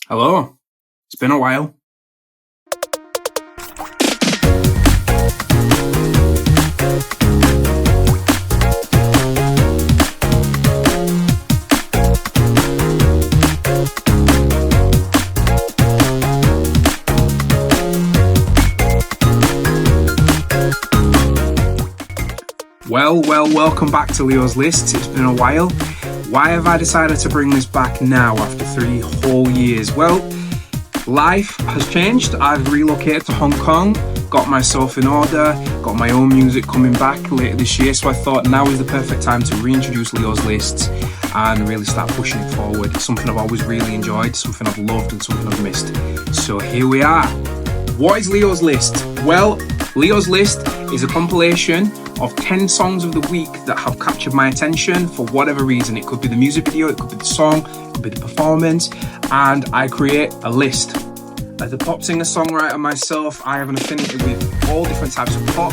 Hello, it's been a while. Well, welcome back to Leo's List. It's been a while. Why have I decided to bring this back now after 3 whole years? Well, life has changed. I've relocated to Hong Kong, got myself in order, got my own music coming back later this year, so I thought now is the perfect time to reintroduce Leo's Lists and really start pushing it forward. It's something I've always really enjoyed, something I've loved and something I've missed. So here we are. What is Leo's List? Well, Leo's List is a compilation of 10 songs of the week that have captured my attention for whatever reason. It could be the music video, it could be the song, it could be the performance, and I create a list. As a pop singer-songwriter myself, I have an affinity with all different types of pop,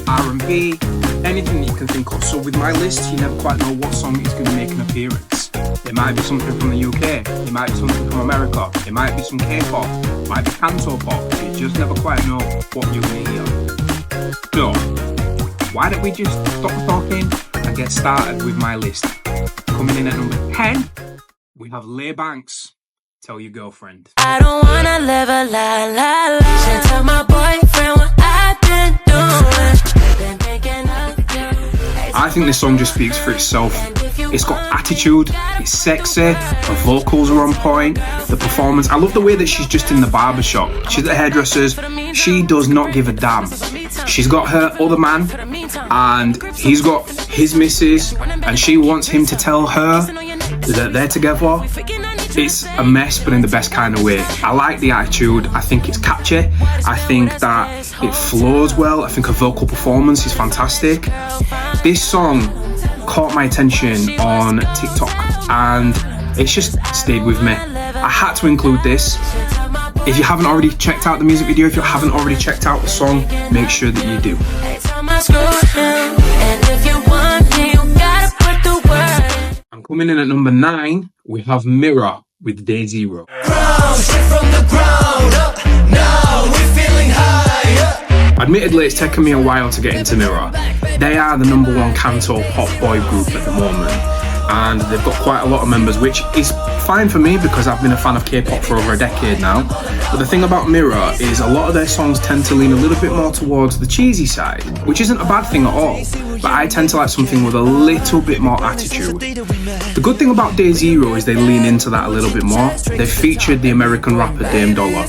R&B, anything that you can think of. So with my list, you never quite know what song is going to make an appearance. It might be something from the UK, it might be something from America, it might be some K-pop, it might be canto pop. You just never quite know what you're going to hear. So, why don't we just stop talking and get started with my list? Coming in at number 10, we have LIIYO Banks, Tell Your Girlfriend. I don't wanna live a lie. Should tell my boyfriend what I've been doing. Been thinking of you. I think this song just speaks for itself. It's got attitude, it's sexy, the vocals are on point, the performance. I love the way that she's just in the barbershop. She's at the hairdresser's, she does not give a damn. She's got her other man, and he's got his missus, and she wants him to tell her that they're together. It's a mess, but in the best kind of way. I like the attitude, I think it's catchy, I think that it flows well, I think her vocal performance is fantastic. This song caught my attention on TikTok and it's just stayed with me. I had to include this. If you haven't already checked out the music video, if you haven't already checked out the song, make sure that you do. And coming in at number 9, we have Mirror with Day Zero. Admittedly, it's taken me a while to get into Mirror. They are the number 1 canto pop boy group at the moment, and they've got quite a lot of members, which is fine for me because I've been a fan of K-pop for over a decade now. But the thing about Mirror is a lot of their songs tend to lean a little bit more towards the cheesy side, which isn't a bad thing at all, but I tend to like something with a little bit more attitude. The good thing about Day Zero is they lean into that a little bit more. They've featured the American rapper Dame Dollar,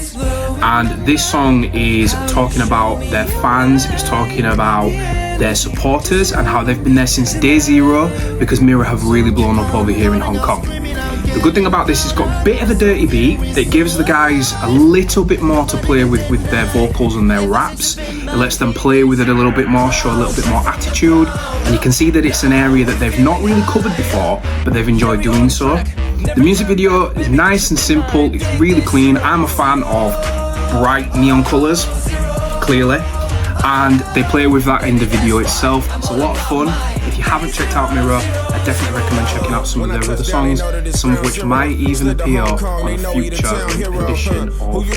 and this song is talking about their fans, it's talking about their supporters and how they've been there since day zero, because Mirror have really blown up over here in Hong Kong. The good thing about this is it's got a bit of a dirty beat that gives the guys a little bit more to play with their vocals and their raps. It lets them play with it a little bit more, show a little bit more attitude, and you can see that it's an area that they've not really covered before, but they've enjoyed doing so. The music video is nice and simple, it's really clean. I'm a fan of bright neon colours, clearly, and they play with that in the video itself. It's a lot of fun. If you haven't checked out Mirror, I definitely recommend checking out some of their other songs, some of which might even appear on a future edition of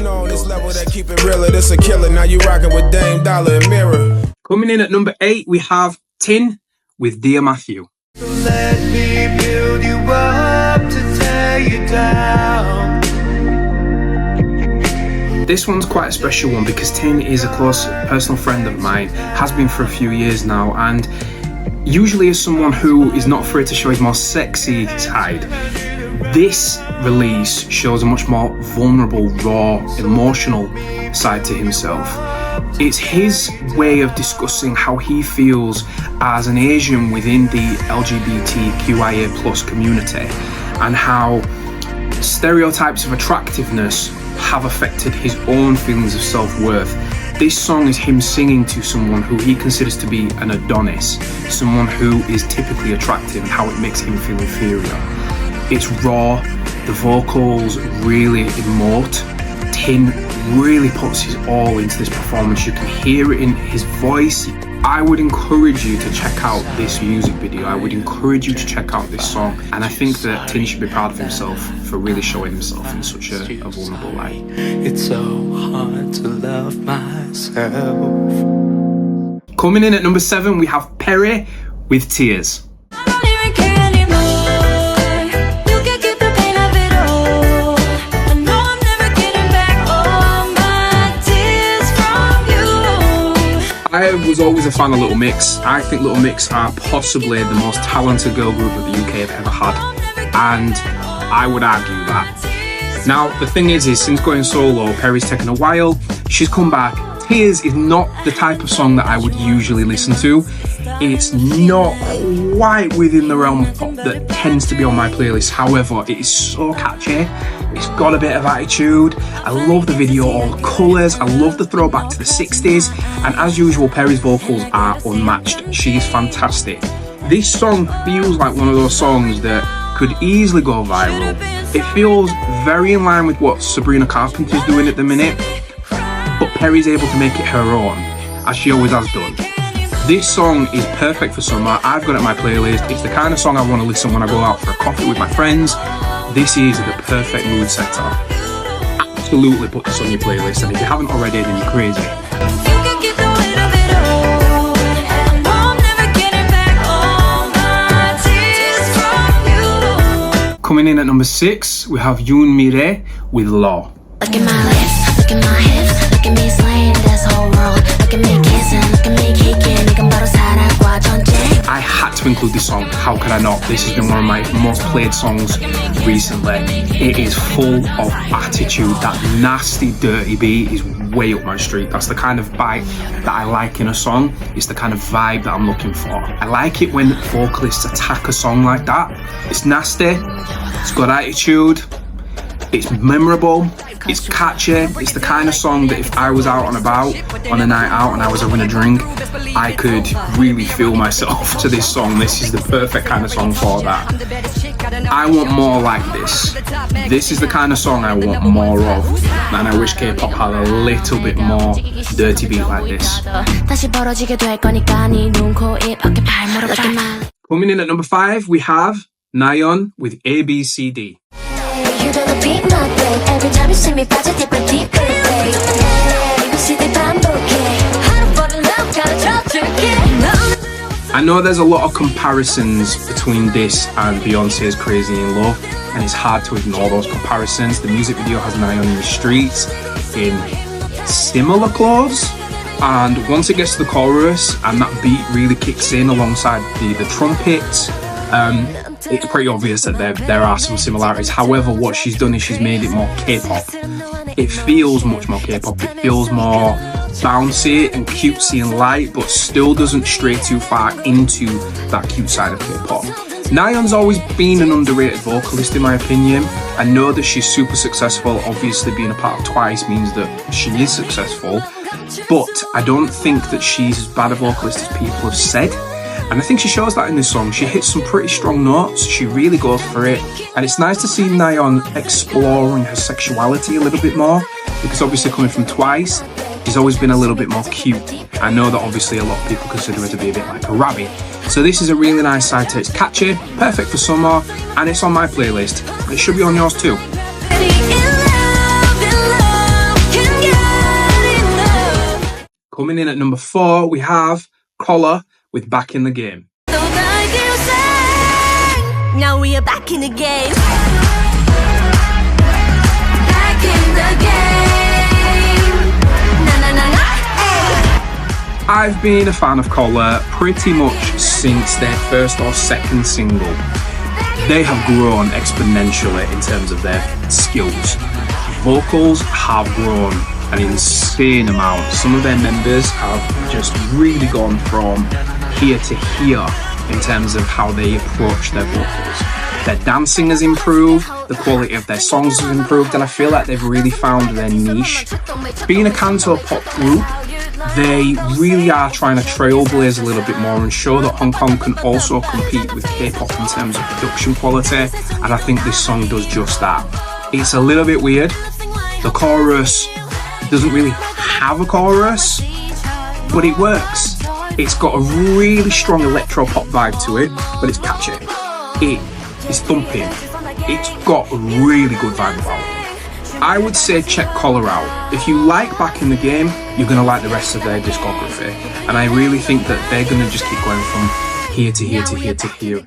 Coming in at number 8, we have Tin with Dear Matthew. Let me build you up to tear you down. This one's quite a special one because Tin is a close personal friend of mine, has been for a few years now, and usually is someone who is not afraid to show his more sexy side. This release shows a much more vulnerable, raw, emotional side to himself. It's his way of discussing how he feels as an Asian within the LGBTQIA+ community, and how stereotypes of attractiveness have affected his own feelings of self-worth. This song is him singing to someone who he considers to be an Adonis, someone who is typically attractive, and how it makes him feel inferior. It's raw, the vocals really emote. Tin really puts his all into this performance. You can hear it in his voice, I would encourage you to check out this music video. I would encourage you to check out this song. And I think that Tin should be proud of himself for really showing himself in such a vulnerable light. It's so hard to love myself. Coming in at number 7, we have Perry with Tears. I was always a fan of Little Mix. I think Little Mix are possibly the most talented girl group that the UK have ever had, and I would argue that. Now, the thing is since going solo, Perry's taken a while, she's come back. Tears is not the type of song that I would usually listen to. It's not quite within the realm of pop that tends to be on my playlist. However, it is so catchy. It's got a bit of attitude. I love the video, all the colours. I love the throwback to the 60s. And as usual, Perry's vocals are unmatched. She is fantastic. This song feels like one of those songs that could easily go viral. It feels very in line with what Sabrina Carpenter's doing at the minute, but Perry's able to make it her own, as she always has done. This song is perfect for summer. I've got it on my playlist. It's the kind of song I want to listen when I go out for a coffee with my friends. This is the perfect mood setter. Absolutely put this on your playlist, and if you haven't already, then you're crazy. Coming in at number 6, we have Yoon Mi-rae with Law. Look at my lips, look at my hips, look at me slaying this whole world. Look at me kissing, look at me kicking. 이건 바로 사랑과 전쟁. I had to include this song. How could I not? This has been one of my most played songs recently. It is full of attitude. That nasty, dirty beat is way up my street. That's the kind of bite that I like in a song. It's the kind of vibe that I'm looking for. I like it when vocalists attack a song like that. It's nasty. It's got attitude. It's memorable. It's catchy. It's the kind of song that if I was out and about on a night out and I was having a drink, I could really feel myself to this song. This is the perfect kind of song for that. I want more like this. This is the kind of song I want more of, and I wish K-pop had a little bit more dirty beat like this. Coming in at number 5, we have Nayeon with ABCD. You don't repeat nothing. Every time you see me 빠져 deeper, deeper, babe. ABCD 반복해. 하루보다 love gotta I know there's a lot of comparisons between this and Beyonce's Crazy in Love, and it's hard to ignore those comparisons. The music video has Nayeon in the streets in similar clothes, and once it gets to the chorus and that beat really kicks in alongside the trumpets, it's pretty obvious that there are some similarities. However, what she's done is she's made it more K-pop. It feels much more K-pop. It feels more bouncy and cutesy and light, but still doesn't stray too far into that cute side of K-pop. Nayeon's always been an underrated vocalist in my opinion. I know that she's super successful. Obviously being a part of Twice means that she is successful, but I don't think that she's as bad a vocalist as people have said. And I think she shows that in this song. She hits some pretty strong notes, she really goes for it. And it's nice to see Nayeon exploring her sexuality a little bit more, because obviously coming from Twice, she's always been a little bit more cute. I know that obviously a lot of people consider her to be a bit like a rabbit. So this is a really nice side to it. It's catchy, perfect for summer, and it's on my playlist. It should be on yours too. Coming in at number 4, we have Collar with Back in the Game. Now we are back in the game. Back in the game. Na na na na. I've been a fan of Collar pretty much since their first or second single. They have grown exponentially in terms of their skills. Vocals have grown an insane amount. Some of their members have just really gone from here to here in terms of how they approach their vocals. Their dancing has improved, the quality of their songs has improved, and I feel like they've really found their niche. Being a canto pop group, they really are trying to trailblaze a little bit more and show that Hong Kong can also compete with K-pop in terms of production quality, and I think this song does just that. It's a little bit weird. The chorus doesn't really have a chorus, but it works. It's got a really strong electro pop vibe to it, but it's catchy. It is thumping. It's got a really good vibe about it. I would say check Collar out. If you like Back in the Game, you're going to like the rest of their discography. And I really think that they're going to just keep going from here to here to here to here.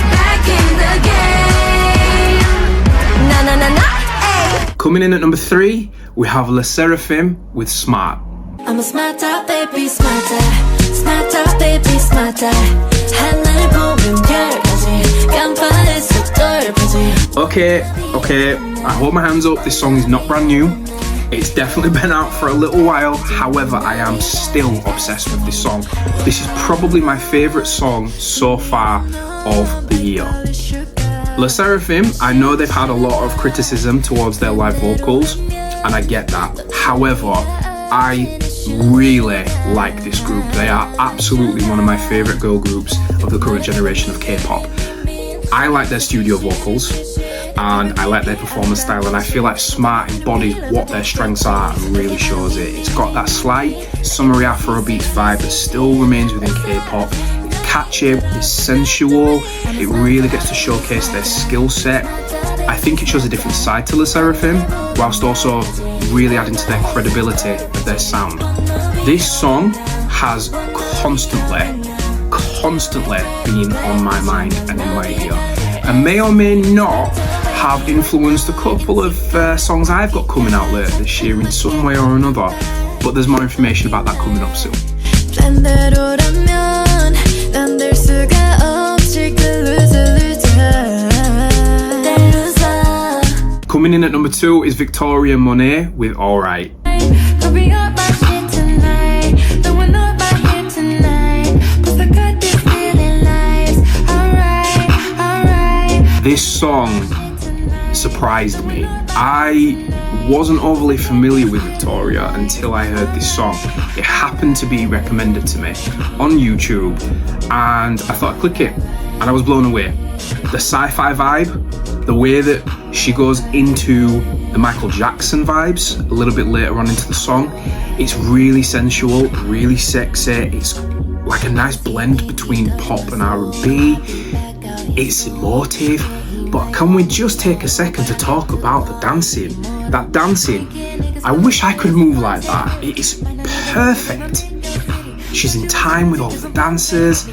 Back in the game. Na na na na. Ay. Coming in at number 3, we have Le Seraphim with Smart. I'm a smarter baby, smarter. Smarter baby, smarter. 하늘 보면 별까지 깜빡이 속도까지. Okay, I hold my hands up, this song is not brand new. It's definitely been out for a little while, however, I am still obsessed with this song. This is probably my favourite song so far of the year. Le Seraphim, I know they've had a lot of criticism towards their live vocals, and I get that. However, I really like this group. They are absolutely one of my favourite girl groups of the current generation of K-pop. I like their studio vocals and I like their performance style, and I feel like Smart embodies what their strengths are and really shows it. It's got that slight summery Afrobeats vibe that still remains within K-pop. It's catchy, it's sensual, it really gets to showcase their skill set. I think it shows a different side to Le Seraphim, whilst also really adding to their credibility of their sound. This song has constantly been on my mind and in my ear, and may or may not have influenced a couple of songs I've got coming out later this year in some way or another, but there's more information about that coming up soon. Coming in at number 2 is Victoria Monet with Alright. This song surprised me. I wasn't overly familiar with Victoria until I heard this song. It happened to be recommended to me on YouTube and I thought I'd click it and I was blown away. The sci-fi vibe, the way that she goes into the Michael Jackson vibes a little bit later on into the song, it's really sensual, really sexy. It's like a nice blend between pop and R&B. It's emotive, but can we just take a second to talk about the dancing? That dancing, I wish I could move like that. It is perfect. She's in time with all the dancers.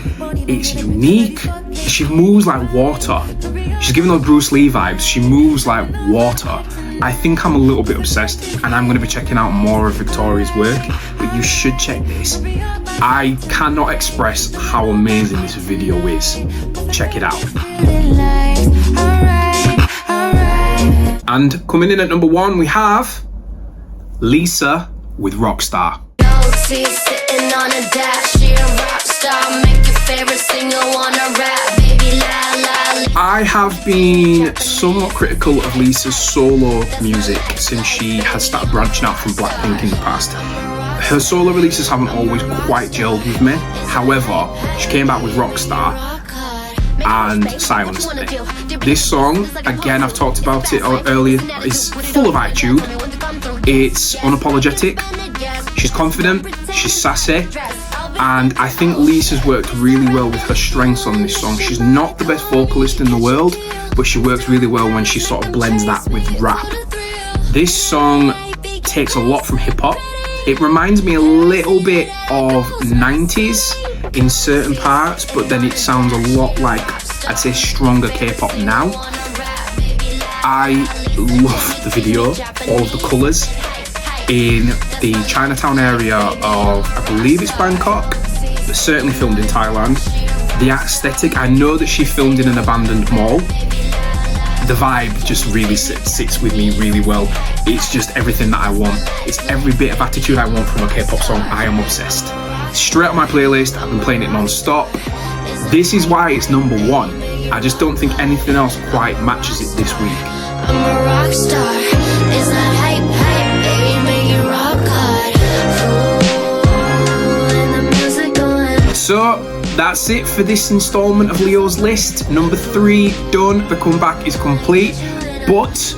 It's unique. She moves like water. She's giving those Bruce Lee vibes. She moves like water. I think I'm a little bit obsessed and I'm going to be checking out more of Victoria's work, but you should check this. I cannot express how amazing this video is. Check it out. And coming in at number 1, we have Lisa with Rockstar. Sitting on a dash, she a rock star, make your favorite singer wanna rap, baby la la. I have been somewhat critical of Lisa's solo music since she has started branching out from Blackpink in the past. Her solo releases haven't always quite gelled with me. However, she came back with Rockstar and silenced me. This song, again, I've talked about it earlier, is full of attitude. It's unapologetic. She's confident, she's sassy, and I think Lisa's worked really well with her strengths on this song. She's not the best vocalist in the world, but she works really well when she sort of blends that with rap. This song takes a lot from hip-hop. It reminds me a little bit of 90s in certain parts, but then it sounds a lot like, I'd say, stronger K-pop now. I love the video, all of the colours. In the Chinatown area of, I believe it's Bangkok, but certainly filmed in Thailand. The aesthetic, I know that she filmed in an abandoned mall. The vibe just really sits with me really well. It's just everything that I want. It's every bit of attitude I want from a K-pop song. I am obsessed. Straight on my playlist, I've been playing it non-stop. This is why it's number 1. I just don't think anything else quite matches it this week. I'm a rock star, it's not hype, baby, make it rock hard. Ooh, and the music going. So, that's it for this installment of LIIYO's list. Number 3 done, the comeback is complete. But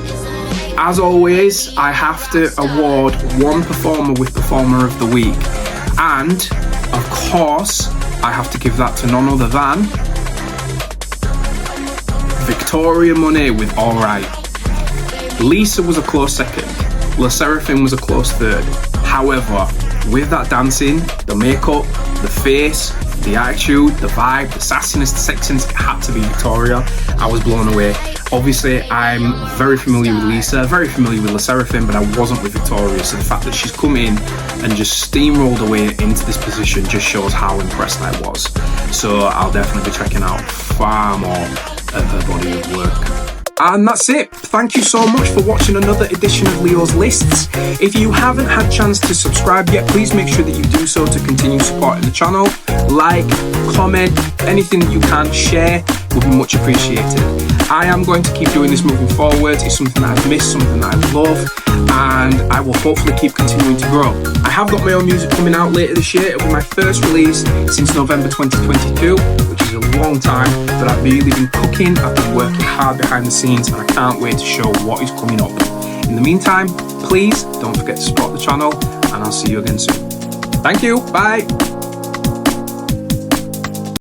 as always, I have to award one performer with Performer of the Week. And, of course, I have to give that to none other than Victoria Monet with Alright. Lisa was a close second. La Seraphim was a close third. However, with that dancing, the makeup, the face, the attitude, the vibe, the sassiness, the sexiness, it had to be Victoria. I was blown away. Obviously, I'm very familiar with Lisa, very familiar with La Seraphim, but I wasn't with Victoria. So the fact that she's come in and just steamrolled away into this position just shows how impressed I was. So I'll definitely be checking out far more of her body of work. And that's it. Thank you so much for watching another edition of LIIYO's Lists. If you haven't had a chance to subscribe yet, please make sure that you do so to continue supporting the channel. Like, comment, anything that you can share would be much appreciated. I am going to keep doing this moving forward. It's something that I've missed, something that I love, and I will hopefully keep continuing to grow. I have got my own music coming out later this year. It'll be my first release since November 2022, which is a long time, but I've really been cooking, I've been working hard behind the scenes, and I can't wait to show what is coming up. In the meantime, please don't forget to support the channel, and I'll see you again soon. Thank you, bye!